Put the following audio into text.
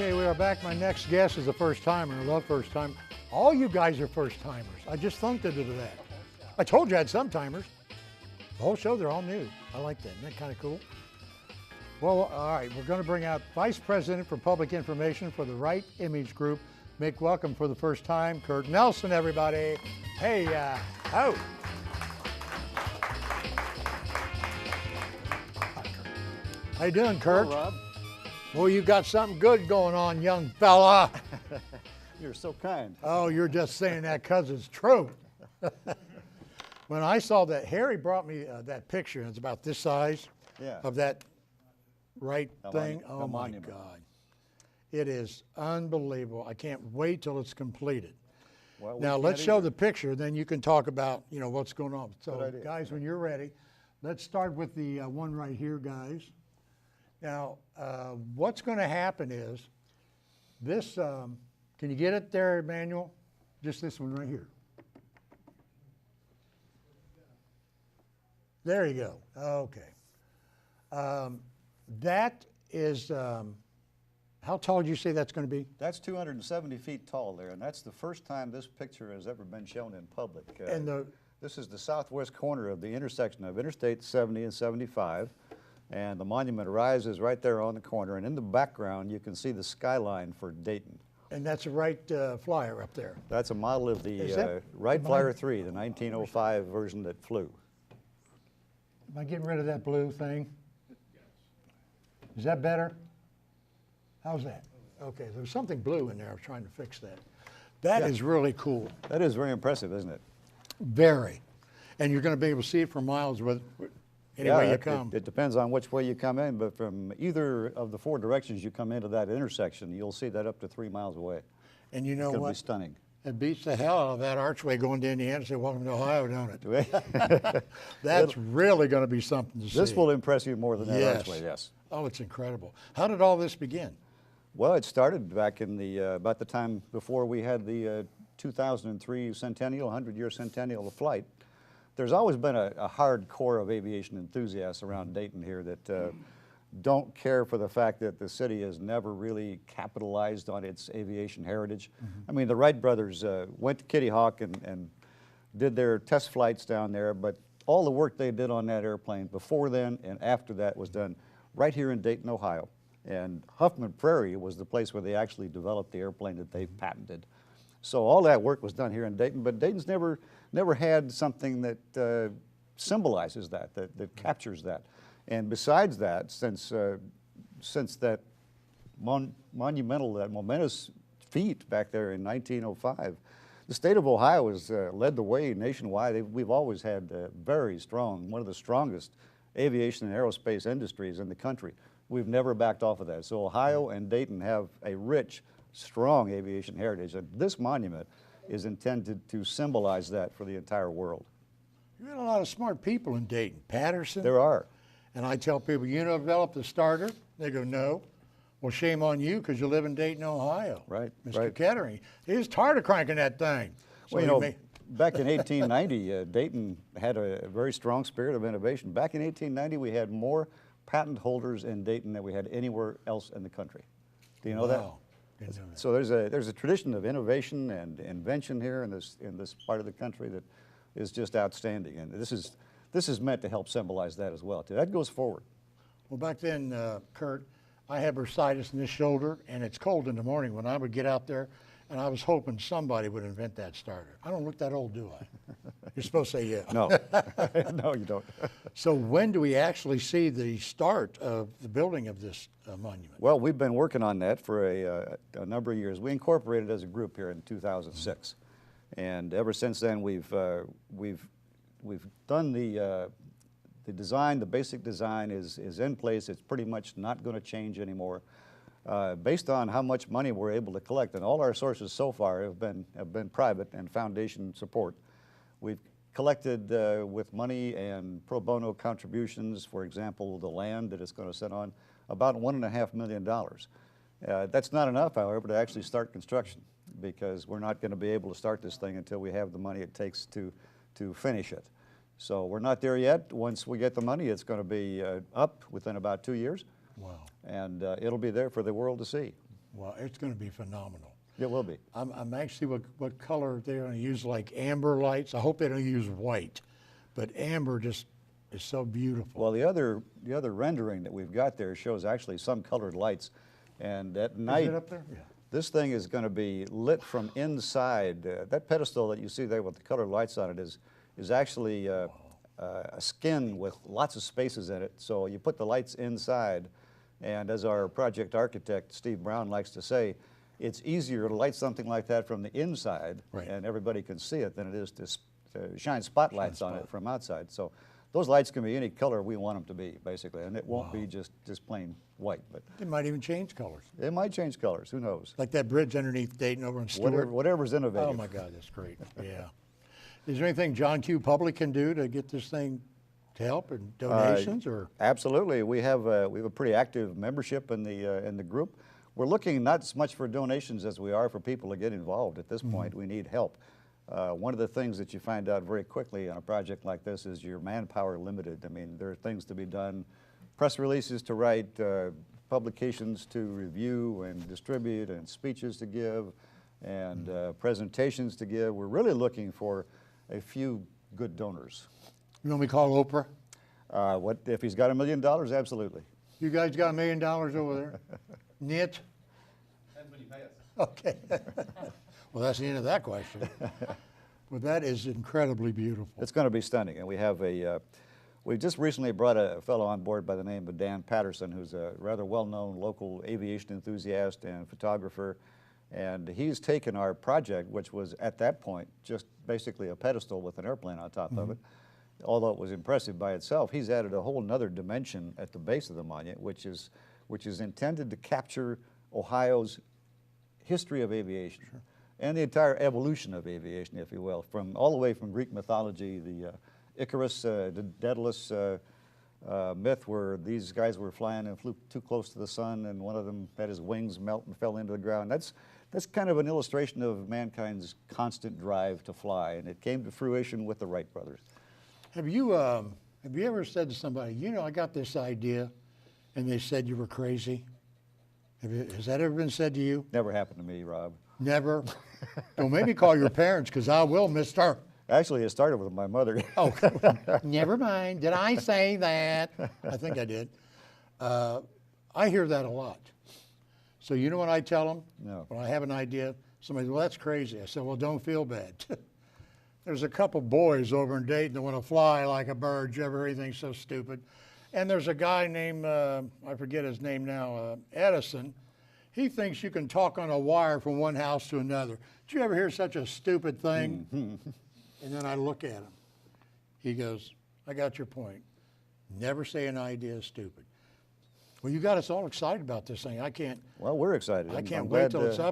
Okay, we are back. My next guest is a first timer. I love first time. All you guys are first timers. I just thunked into that. I told you I had some timers. The whole show, they're all new. I like that. Isn't that kind of cool? Well, all right, we're going to bring out Vice President for Public Information for the Right Image Group. Make welcome for the first time, Kurt Nelson, everybody. Hey, How you doing, Kurt? Hello, Rob. Well, you got something good going on, young fella. You're so kind. Oh, you're just saying that because it's true. When I saw that, Harry brought me that picture, and it's about this size of that thing. Oh, my monument. God. It is unbelievable. I can't wait till it's completed. Well, Now, let's show the picture, then you can talk about, what's going on. So, guys, when you're ready, let's start with the one right here, guys. Now, what's going to happen is this, can you get it there, Emmanuel? Just this one right here. There you go. Okay. That is, how tall did you say that's going to be? That's 270 feet tall there, and that's the first time this picture has ever been shown in public. This is the southwest corner of the intersection of Interstate 70 and 75. And the monument rises right there on the corner, and in the background you can see the skyline for Dayton. And that's a Wright Flyer up there. That's a model of the Wright Flyer 3, the 1905 version that flew. Am I getting rid of that blue thing? Is that better? How's that? Okay, there's something blue in there. I was trying to fix that. That is really cool. That is very impressive, isn't it? Very. And you're going to be able to see it for miles with any way you come. It depends on which way you come in, but from either of the four directions you come into that intersection, you'll see that up to 3 miles away. And you know it's what? It's going to be stunning. It beats the hell out of that archway going to Indiana and say, welcome to Ohio, don't it? That's really going to be something to see. This will impress you more than that archway, yes. Oh, it's incredible. How did all this begin? Well, it started back in about the time before we had the 2003 centennial, 100-year centennial of flight. There's always been a hard core of aviation enthusiasts around Dayton here that don't care for the fact that the city has never really capitalized on its aviation heritage. I mean, the Wright brothers went to Kitty Hawk and did their test flights down there, but all the work they did on that airplane before then and after that was done right here in Dayton, Ohio. And Huffman Prairie was the place where they actually developed the airplane that they patented. So all that work was done here in Dayton, but Dayton's never had something that symbolizes that captures that. And besides that, since that momentous feat back there in 1905, the state of Ohio has led the way nationwide. We've always had very strong, one of the strongest aviation and aerospace industries in the country. We've never backed off of that. So Ohio and Dayton have a rich, strong aviation heritage, and this monument is intended to symbolize that for the entire world. You got a lot of smart people in Dayton. Patterson. There are. And I tell people, you developed the starter? They go, no. Well, shame on you because you live in Dayton, Ohio. Right. Mr. Kettering. He's tired of cranking that thing. So well, back in 1890, Dayton had a very strong spirit of innovation. Back in 1890, we had more patent holders in Dayton than we had anywhere else in the country. Do you know that? Didn't know that. So there's a tradition of innovation and invention here in this part of the country that is just outstanding, and this is meant to help symbolize that as well too. That goes forward. Well, back then, Kurt, I had bursitis in this shoulder, and it's cold in the morning when I would get out there, and I was hoping somebody would invent that starter. I don't look that old, do I? You're supposed to say yeah. No, no, you don't. So when do we actually see the start of the building of this monument? Well, we've been working on that for a number of years. We incorporated as a group here in 2006, and ever since then we've done the design. The basic design is in place. It's pretty much not going to change anymore. Based on how much money we're able to collect, and all our sources so far have been private and foundation support. We've collected with money and pro bono contributions, for example, the land that it's going to sit on, about $1.5 million. That's not enough, however, to actually start construction, because we're not going to be able to start this thing until we have the money it takes to finish it. So we're not there yet. Once we get the money, it's going to be up within about 2 years. Wow. And it'll be there for the world to see. Well, it's going to be phenomenal. It will be. I'm actually what color they're going to use, like amber lights. I hope they don't use white, but amber just is so beautiful. Well, the other rendering that we've got there shows actually some colored lights, and at night, Is it up there? Yeah. this thing is going to be lit from inside. That pedestal that you see there with the colored lights on it is actually a skin with lots of spaces in it. So you put the lights inside, and as our project architect Steve Brown likes to say, it's easier to light something like that from the inside, Right. and everybody can see it, than it is to shine spotlights on it from outside. So those lights can be any color we want them to be, basically, and it won't be just plain white. But It might even change colors. it might change colors. Who knows? Like that bridge underneath Dayton over in Stewart. Whatever's innovative. Oh my God, that's great. Yeah. Is there anything John Q. Public can do to get this thing to help, and donations or? Absolutely. We have a pretty active membership in the group. We're looking not as much for donations as we are for people to get involved. At this point, we need help. One of the things that you find out very quickly on a project like this is your manpower limited. I mean, there are things to be done, press releases to write, publications to review and distribute, and speeches to give, and presentations to give. We're really looking for a few good donors. You want me to call Oprah? What if he's got $1 million? Absolutely. You guys got $1 million over there? Knit? Depends when you pay us. Okay. Well, that's the end of that question. Well, that is incredibly beautiful. It's going to be stunning, and we have we just recently brought a fellow on board by the name of Dan Patterson, who's a rather well-known local aviation enthusiast and photographer, and he's taken our project, which was at that point just basically a pedestal with an airplane on top of it. Although it was impressive by itself, he's added a whole nother dimension at the base of the monument, which is intended to capture Ohio's history of aviation. Sure. And the entire evolution of aviation, if you will, from all the way from Greek mythology, the Icarus, the Daedalus myth, where these guys were flying and flew too close to the sun, and one of them had his wings melt and fell into the ground. That's kind of an illustration of mankind's constant drive to fly, and it came to fruition with the Wright brothers. Have you ever said to somebody, you know, I got this idea, and they said you were crazy? Has that ever been said to you? Never happened to me, Rob. Never? Well, maybe call your parents, because I will, Mr. Actually, it started with my mother. Oh, never mind. Did I say that? I think I did. I hear that a lot. So you know what I tell them? No. When I have an idea, somebody says, well, that's crazy. I said, well, don't feel bad. There's a couple boys over in Dayton that want to fly like a bird. You ever hear anything so stupid? And there's a guy named, I forget his name now, Edison. He thinks you can talk on a wire from one house to another. Did you ever hear such a stupid thing? And then I look at him. He goes, I got your point. Never say an idea is stupid. Well, you got us all excited about this thing. I can't. Well, we're excited. I can't I'm wait glad, till it's up.